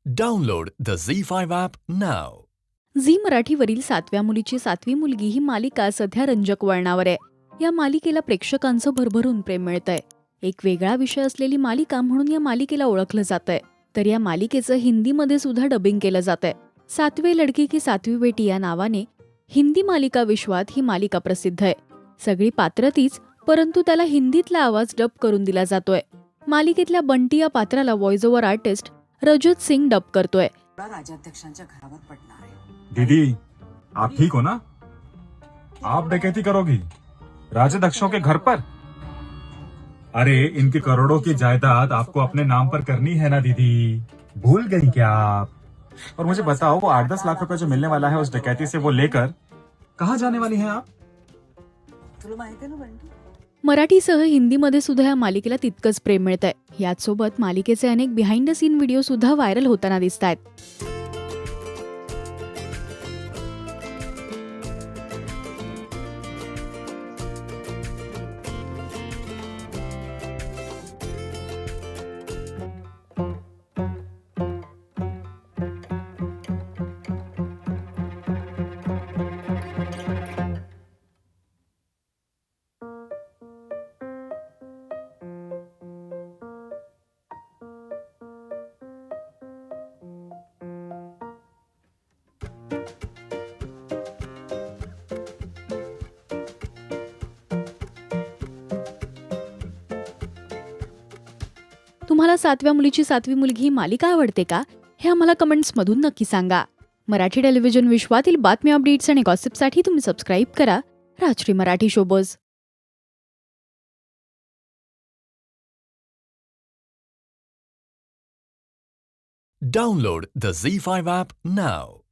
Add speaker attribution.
Speaker 1: Download the Z5 app now.
Speaker 2: Zee मराठीवरील 7व्या मुलीची 7वी मुलगी ही मालिका सध्या रंजक वळणावर आहे. या मालिकेला प्रेक्षकांचं भरभरून प्रेम मिळतंय. एक वेगळा विषय असलेली मालिका म्हणून या मालिकेला ओळखलं जातंय. तर या मालिकेचं हिंदीमध्ये सुद्धा डबिंग केलं जातंय. 7वे लडकी की 7वी बेटी या नावाने हिंदी मालिका विश्वात ही मालिका प्रसिद्ध आहे. सगळी पात्र तीच, परंतु त्याला हिंदीतला आवाज डब करून दिला जातोय. मालिकेतल्या बंटी या पात्राला व्हॉइस ओव्हर आर्टिस्ट रजत सिंग डब करतोय.
Speaker 3: राज्याध्यक्षांच्या घरावर पडणार आहे.
Speaker 4: दीदी, आप ठीक हो ना? आप डकैती करोगी राजाध्यक्षों के घर पर? अरे इनकी करोड़ों की जायदाद आपको अपने नाम पर करनी है ना दीदी, भूल गई क्या आप? और मुझे बताओ, वो 8-10 लाख रुपए जो मिलने वाला है उस डकैती से, वो लेकर कहाँ जाने वाली हैं आप?
Speaker 3: तुला माहिती आहे ना बंटी?
Speaker 2: मराठीसह हिंदीमध्ये सुद्धा या मालिकेला तितकंच प्रेम मिळतंय. याचसोबत मालिकेचे अनेक बिहाइंड द सीन व्हिडिओ सुद्धा व्हायरल होताना दिसत आहेत. तुम्हाला 7व्या मुलीची 7वी मुलगी ही मालिका आवडते का? हे आम्हाला कमेंट्समधून नक्की सांगा. मराठी टेलिव्हिजन विश्वातील बातम्या, अपडेट्स आणि गॉसिपसाठी तुम्ही सबस्क्राईब करा Rajshri Marathi showbuzz.
Speaker 1: Download the Z5 app now.